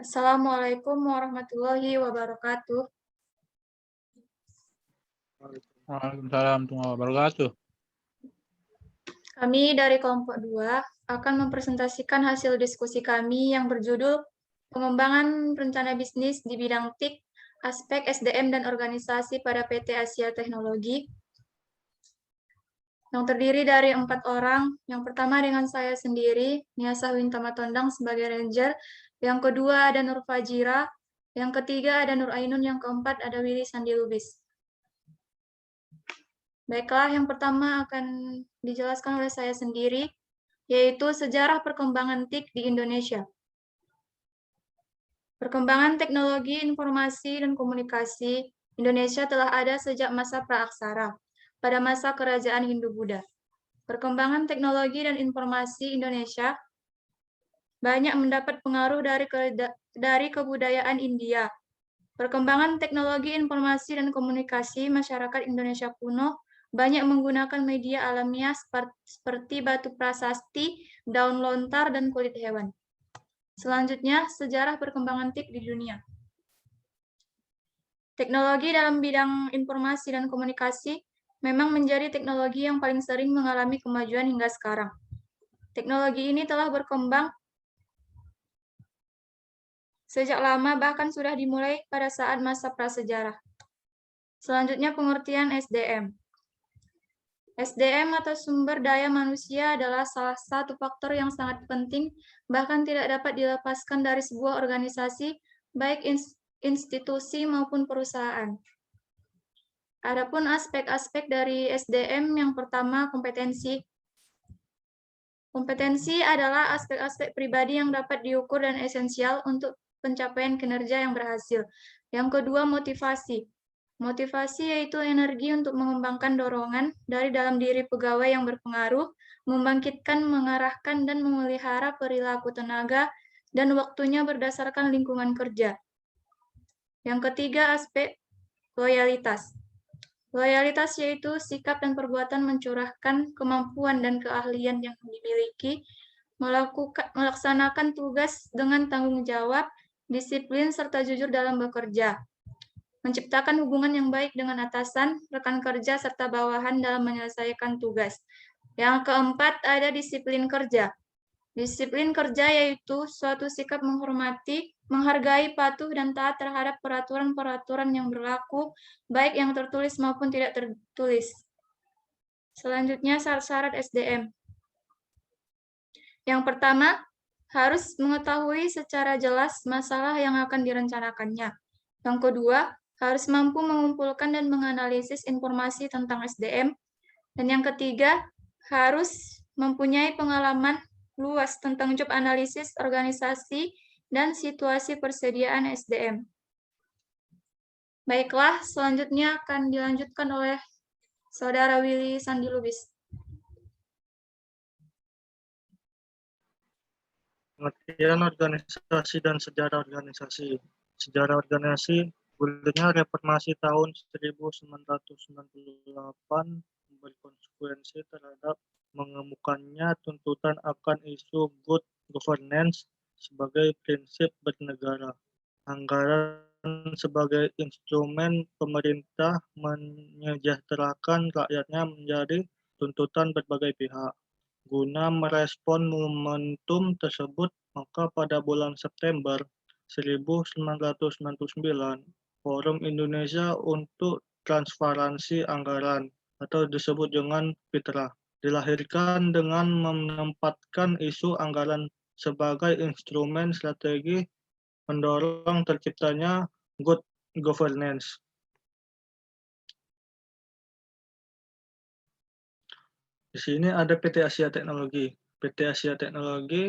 Assalamualaikum warahmatullahi wabarakatuh. Waalaikumsalam warahmatullahi wabarakatuh. Kami dari kelompok 2 akan mempresentasikan hasil diskusi kami yang berjudul Pengembangan Rencana Bisnis di Bidang TIK, Aspek SDM dan Organisasi pada PT Asia Teknologi, yang terdiri dari 4 orang. Yang pertama dengan saya sendiri, Nia Sahwin Tamatondang sebagai Ranger, yang kedua ada Nur Fajira, yang ketiga ada Nur Ainun, yang keempat ada Willy Sandi Lubis. Baiklah, yang pertama akan dijelaskan oleh saya sendiri, yaitu sejarah perkembangan TIK di Indonesia. Perkembangan teknologi informasi dan komunikasi Indonesia telah ada sejak masa praaksara, pada masa kerajaan Hindu-Buddha. Perkembangan teknologi dan informasi Indonesia banyak mendapat pengaruh dari kebudayaan India. Perkembangan teknologi informasi dan komunikasi masyarakat Indonesia kuno banyak menggunakan media alamiah seperti batu prasasti, daun lontar, dan kulit hewan. Selanjutnya, sejarah perkembangan TIK di dunia. Teknologi dalam bidang informasi dan komunikasi memang menjadi teknologi yang paling sering mengalami kemajuan hingga sekarang. Teknologi ini telah berkembang sejak lama, bahkan sudah dimulai pada saat masa prasejarah. Selanjutnya, pengertian SDM. SDM atau sumber daya manusia adalah salah satu faktor yang sangat penting, bahkan tidak dapat dilepaskan dari sebuah organisasi, baik institusi maupun perusahaan. Adapun aspek-aspek dari SDM, yang pertama kompetensi. Kompetensi adalah aspek-aspek pribadi yang dapat diukur dan esensial untuk pencapaian kinerja yang berhasil. Yang kedua, motivasi. Motivasi yaitu energi untuk mengembangkan dorongan dari dalam diri pegawai yang berpengaruh, membangkitkan, mengarahkan, dan memelihara perilaku tenaga dan waktunya berdasarkan lingkungan kerja. Yang ketiga, aspek loyalitas. Loyalitas yaitu sikap dan perbuatan mencurahkan kemampuan dan keahlian yang dimiliki, melaksanakan tugas dengan tanggung jawab, disiplin, serta jujur dalam bekerja. Menciptakan hubungan yang baik dengan atasan, rekan kerja, serta bawahan dalam menyelesaikan tugas. Yang keempat, ada disiplin kerja. Disiplin kerja yaitu suatu sikap menghormati, menghargai, patuh, dan taat terhadap peraturan-peraturan yang berlaku, baik yang tertulis maupun tidak tertulis. Selanjutnya, syarat-syarat SDM. Yang pertama, harus mengetahui secara jelas masalah yang akan direncanakannya. Yang kedua, harus mampu mengumpulkan dan menganalisis informasi tentang SDM. Dan yang ketiga, harus mempunyai pengalaman luas tentang job analisis organisasi dan situasi persediaan SDM. Baiklah, selanjutnya akan dilanjutkan oleh Saudara Willy Sandi Lubis. Pengertian organisasi dan sejarah organisasi. Sejarah organisasi, gulirnya reformasi tahun 1998 berkonsekuensi terhadap mengemukannya tuntutan akan isu good governance sebagai prinsip bernegara. Anggaran sebagai instrumen pemerintah menyejahterakan rakyatnya menjadi tuntutan berbagai pihak. Guna merespon momentum tersebut, maka pada bulan September 1999, Forum Indonesia untuk Transparansi Anggaran atau disebut dengan FITRA dilahirkan dengan menempatkan isu anggaran sebagai instrumen strategi mendorong terciptanya good governance. Di sini ada PT Asia Teknologi. PT Asia Teknologi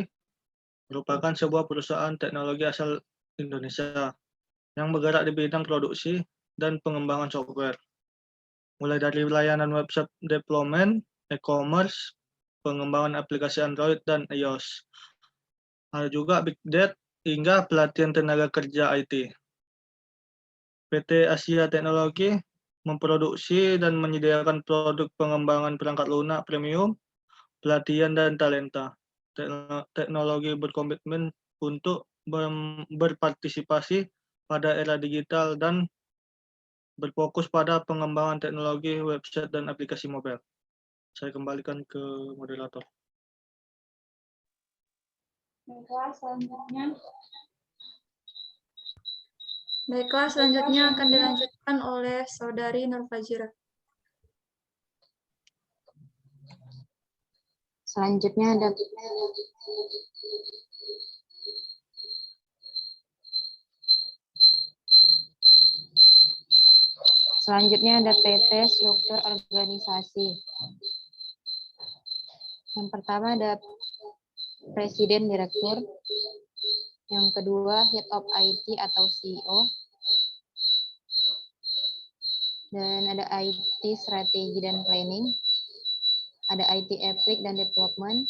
merupakan sebuah perusahaan teknologi asal Indonesia yang bergerak di bidang produksi dan pengembangan software. Mulai dari layanan website development, e-commerce, pengembangan aplikasi Android dan iOS. Ada juga Big Data hingga pelatihan tenaga kerja IT. PT Asia Teknologi memproduksi dan menyediakan produk pengembangan perangkat lunak premium, pelatihan dan talenta. Teknologi berkomitmen untuk berpartisipasi pada era digital dan berfokus pada pengembangan teknologi website dan aplikasi mobile. Saya kembalikan ke moderator. Baiklah, selanjutnya akan dilanjutkan oleh Saudari Nur Fajira. Selanjutnya ada PT struktur organisasi. Yang pertama ada Presiden Direktur. Yang kedua Head of IT atau CEO. Dan ada IT Strategi dan Planning. Ada IT Applic dan Development.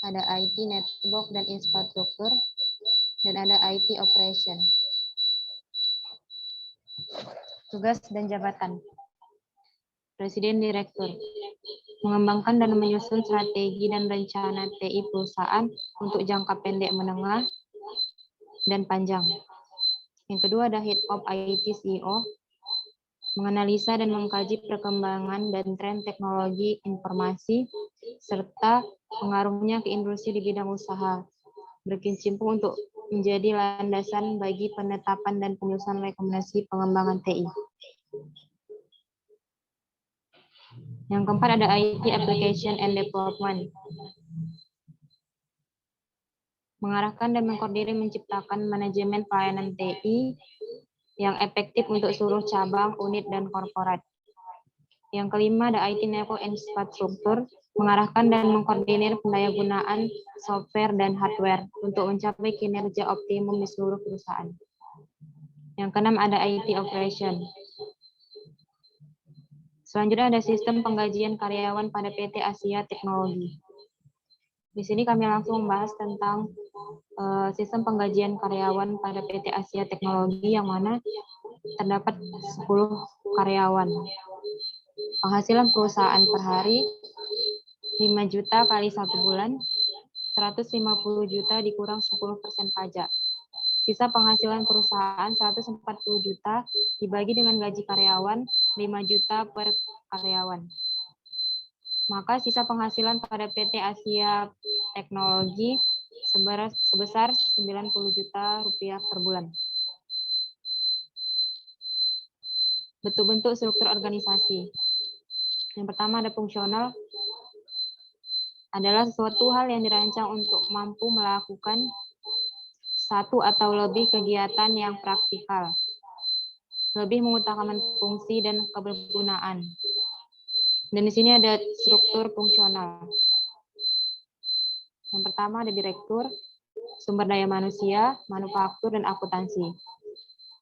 Ada IT Network dan Infrastruktur. Dan ada IT Operation. Tugas dan jabatan. Presiden Direktur. Mengembangkan dan menyusun strategi dan rencana TI perusahaan untuk jangka pendek, menengah, dan panjang. Yang kedua ada Head of IT CEO. Menganalisa dan mengkaji perkembangan dan tren teknologi informasi, serta pengaruhnya ke industri di bidang usaha. Berkecimpung untuk menjadi landasan bagi penetapan dan penyusunan rekomendasi pengembangan TI. Yang keempat ada IT Application and Development. Mengarahkan dan mengkoordinir menciptakan manajemen pelayanan TI yang efektif untuk seluruh cabang, unit, dan korporat. Yang kelima ada IT Network and Infrastruktur. Mengarahkan dan mengkoordinir pendayagunaan software dan hardware untuk mencapai kinerja optimum di seluruh perusahaan. Yang keenam ada IT Operation. Selanjutnya ada sistem penggajian karyawan pada PT Asia Teknologi. Di sini kami langsung membahas tentang sistem penggajian karyawan pada PT Asia Teknologi yang mana terdapat 10 karyawan. Penghasilan perusahaan per hari 5 juta kali 1 bulan, 150 juta dikurang 10% pajak. Sisa penghasilan perusahaan 140 juta dibagi dengan gaji karyawan 5 juta per karyawan. Maka sisa penghasilan pada PT Asia Teknologi sebesar 90 juta rupiah per bulan. Bentuk-bentuk struktur organisasi. Yang pertama ada fungsional, adalah sesuatu hal yang dirancang untuk mampu melakukan satu atau lebih kegiatan yang praktikal, lebih mengutamakan fungsi dan kebergunaan. Dan di sini ada struktur fungsional. Yang pertama ada direktur, sumber daya manusia, manufaktur, dan akuntansi.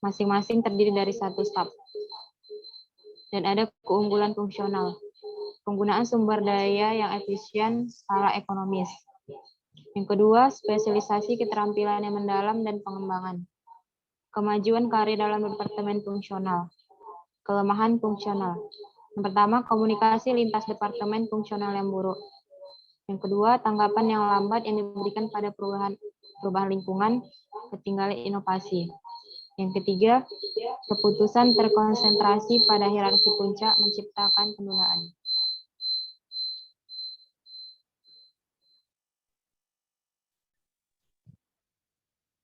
Masing-masing terdiri dari 1 staf. Dan ada keunggulan fungsional, penggunaan sumber daya yang efisien secara ekonomis. Yang kedua, spesialisasi keterampilan yang mendalam dan pengembangan. Kemajuan karir dalam departemen fungsional. Kelemahan fungsional. Yang pertama, komunikasi lintas departemen fungsional yang buruk. Yang kedua, tanggapan yang lambat yang diberikan pada perubahan lingkungan, ketinggalan inovasi. Yang ketiga, keputusan terkonsentrasi pada hierarki puncak menciptakan penundaan.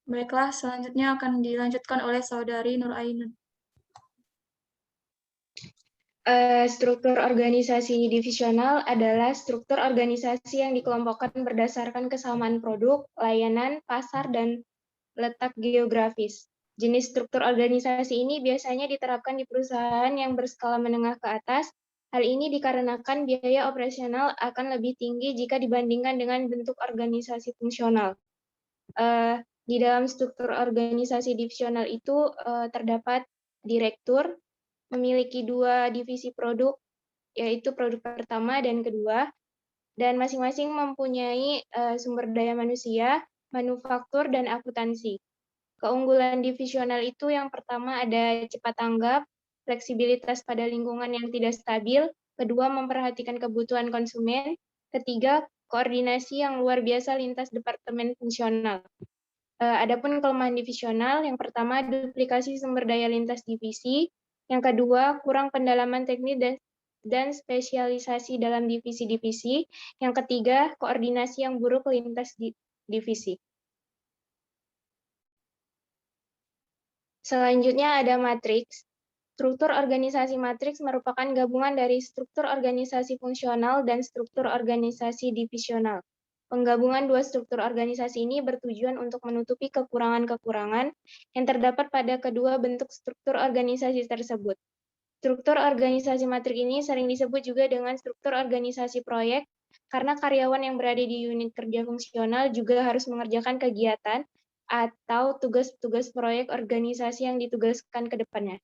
Baiklah, selanjutnya akan dilanjutkan oleh Saudari Nur Ainun. Struktur organisasi divisional adalah struktur organisasi yang dikelompokkan berdasarkan kesamaan produk, layanan, pasar, dan letak geografis. Jenis struktur organisasi ini biasanya diterapkan di perusahaan yang berskala menengah ke atas. Hal ini dikarenakan biaya operasional akan lebih tinggi jika dibandingkan dengan bentuk organisasi fungsional. Di dalam struktur organisasi divisional itu terdapat direktur, memiliki 2 divisi produk, yaitu produk pertama dan kedua, dan masing-masing mempunyai sumber daya manusia, manufaktur, dan akuntansi. Keunggulan divisional itu yang pertama ada cepat tanggap, fleksibilitas pada lingkungan yang tidak stabil, kedua memperhatikan kebutuhan konsumen, ketiga koordinasi yang luar biasa lintas departemen fungsional. Adapun kelemahan divisional, yang pertama duplikasi sumber daya lintas divisi, yang kedua kurang pendalaman teknis dan spesialisasi dalam divisi-divisi, yang ketiga koordinasi yang buruk lintas divisi. Selanjutnya ada matriks. Struktur organisasi matriks merupakan gabungan dari struktur organisasi fungsional dan struktur organisasi divisional. Penggabungan dua struktur organisasi ini bertujuan untuk menutupi kekurangan-kekurangan yang terdapat pada kedua bentuk struktur organisasi tersebut. Struktur organisasi matriks ini sering disebut juga dengan struktur organisasi proyek, karena karyawan yang berada di unit kerja fungsional juga harus mengerjakan kegiatan atau tugas-tugas proyek organisasi yang ditugaskan kepadanya.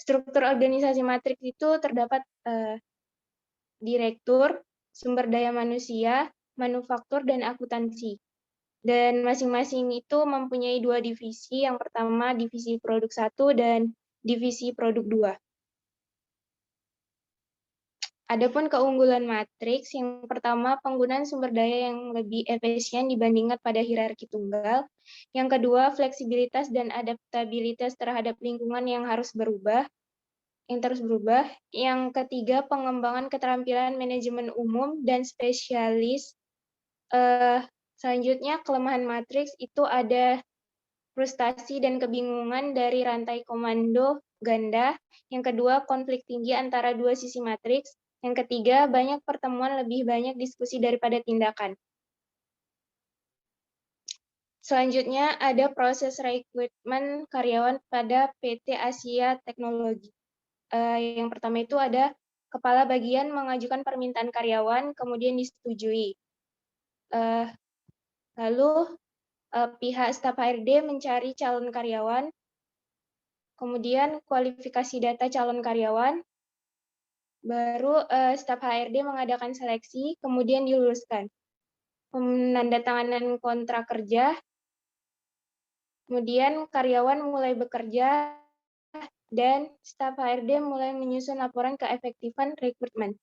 Struktur organisasi matriks itu terdapat direktur, sumber daya manusia, manufaktur, dan akuntansi. Dan masing-masing itu mempunyai dua divisi, yang pertama divisi produk 1 dan divisi produk 2. Adapun keunggulan matriks, yang pertama penggunaan sumber daya yang lebih efisien dibandingkan pada hierarki tunggal. Yang kedua, fleksibilitas dan adaptabilitas terhadap lingkungan yang terus berubah. Yang ketiga, pengembangan keterampilan manajemen umum dan spesialis. Selanjutnya, kelemahan matriks itu ada frustasi dan kebingungan dari rantai komando ganda. Yang kedua, konflik tinggi antara dua sisi matriks. Yang ketiga, banyak pertemuan, lebih banyak diskusi daripada tindakan. Selanjutnya, ada proses rekrutmen karyawan pada PT Asia Teknologi. Yang pertama itu ada kepala bagian mengajukan permintaan karyawan, kemudian disetujui. Lalu, pihak staf HRD mencari calon karyawan, kemudian kualifikasi data calon karyawan, baru staf HRD mengadakan seleksi, kemudian diluluskan. Penandatanganan kontrak kerja, kemudian karyawan mulai bekerja, dan staf HRD mulai menyusun laporan keefektifan rekrutmen.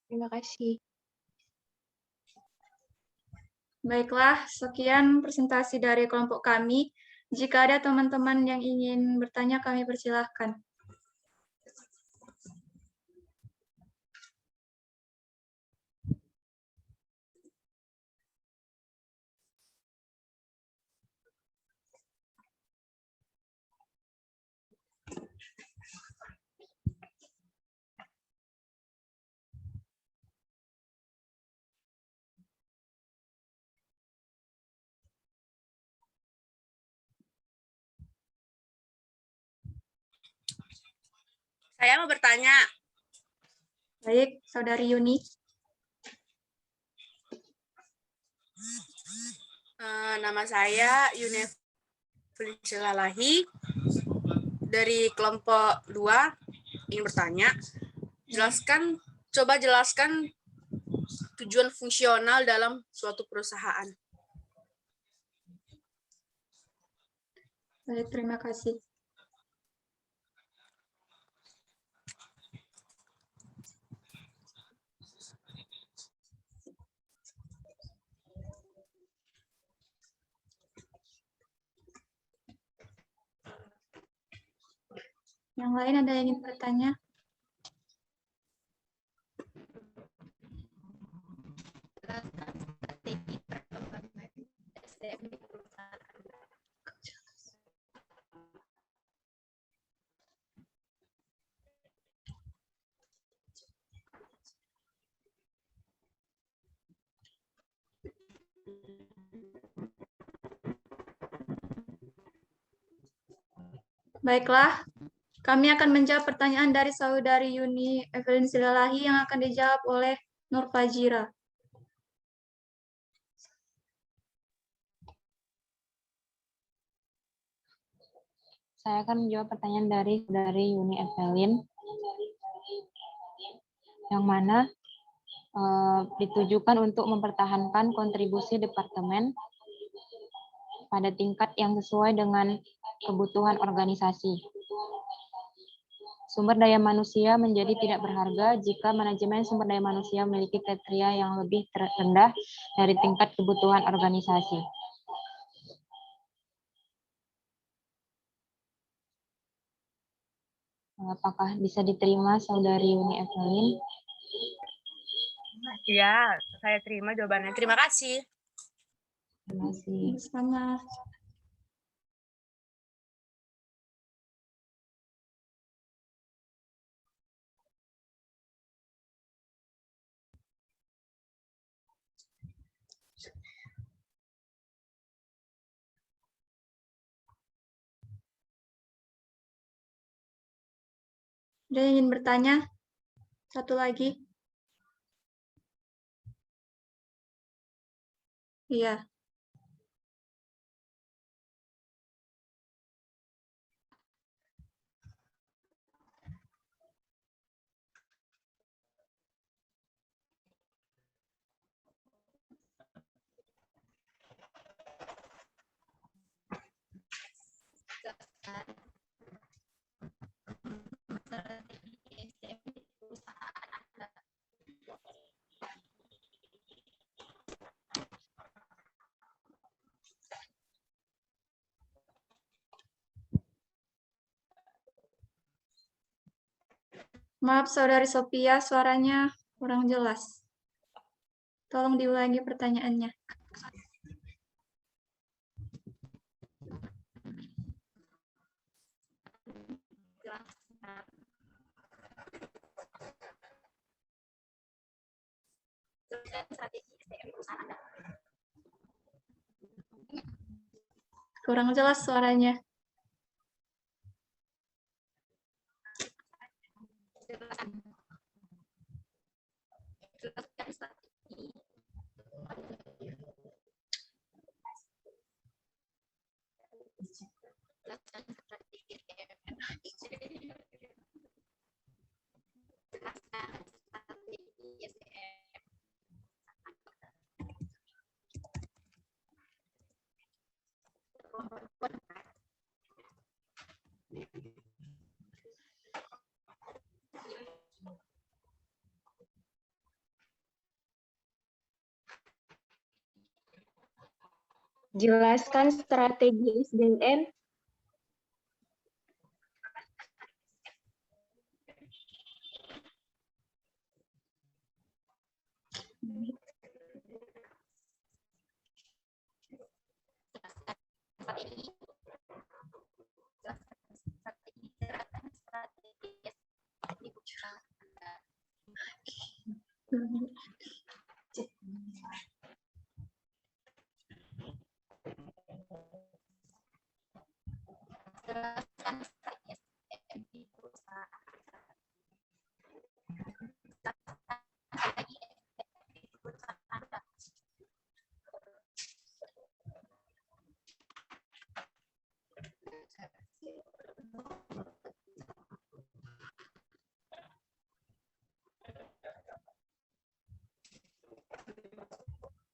Terima kasih. Baiklah, sekian presentasi dari kelompok kami. Jika ada teman-teman yang ingin bertanya, kami persilahkan. Saya mau bertanya. Baik, Saudari Yuni. Nama saya Yuni Felicilalahi dari kelompok 2 ingin bertanya. Coba jelaskan tujuan fungsional dalam suatu perusahaan. Baik, terima kasih. Yang lain ada yang ingin bertanya? Baiklah, kami akan menjawab pertanyaan dari Saudari Yuni Evelyn Silalahi yang akan dijawab oleh Nur Fajira. Saya akan menjawab pertanyaan dari Yuni Evelyn, yang mana ditujukan untuk mempertahankan kontribusi departemen pada tingkat yang sesuai dengan kebutuhan organisasi. Sumber daya manusia menjadi tidak berharga jika manajemen sumber daya manusia memiliki kriteria yang lebih rendah dari tingkat kebutuhan organisasi. Apakah bisa diterima Saudari Uni Evelyn? Iya, saya terima jawabannya. Terima kasih. Terima kasih. Sama. Ada yang ingin bertanya? Satu lagi. Iya. Maaf, Saudari Sophia, suaranya kurang jelas. Tolong diulangi pertanyaannya. Kurang jelas suaranya. Jelaskan strategi SDM.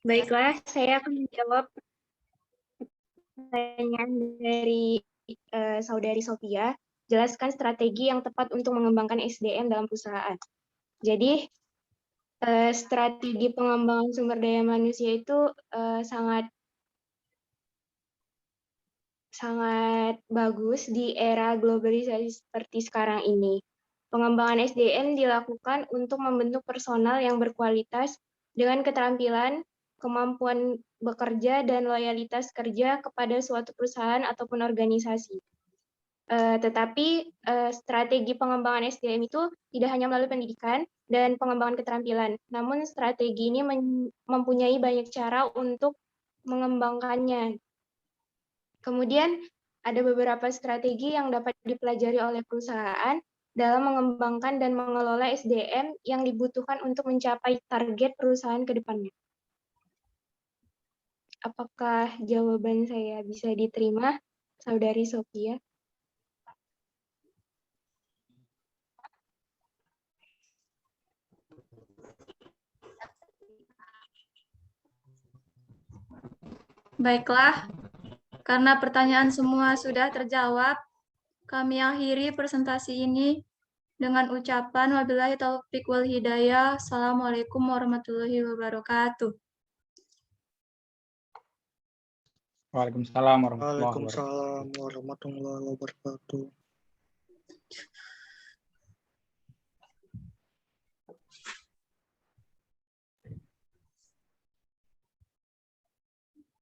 Baiklah, saya akan menjawab pertanyaan dari Saudari Sophia. Jelaskan strategi yang tepat untuk mengembangkan SDM dalam perusahaan. Jadi, strategi pengembangan sumber daya manusia itu sangat bagus di era globalisasi seperti sekarang ini. Pengembangan SDM dilakukan untuk membentuk personal yang berkualitas dengan keterampilan, kemampuan bekerja, dan loyalitas kerja kepada suatu perusahaan ataupun organisasi. Tetapi strategi pengembangan SDM itu tidak hanya melalui pendidikan dan pengembangan keterampilan, namun strategi ini mempunyai banyak cara untuk mengembangkannya. Kemudian ada beberapa strategi yang dapat dipelajari oleh perusahaan dalam mengembangkan dan mengelola SDM yang dibutuhkan untuk mencapai target perusahaan ke depannya. Apakah jawaban saya bisa diterima, Saudari Sophia? Baiklah, karena pertanyaan semua sudah terjawab, kami akhiri presentasi ini. dengan ucapan wabillahi taufik wal hidayah. Assalamualaikum warahmatullahi wabarakatuh. Waalaikumsalam warahmatullahi wabarakatuh. Waalaikumsalam warahmatullahi wabarakatuh.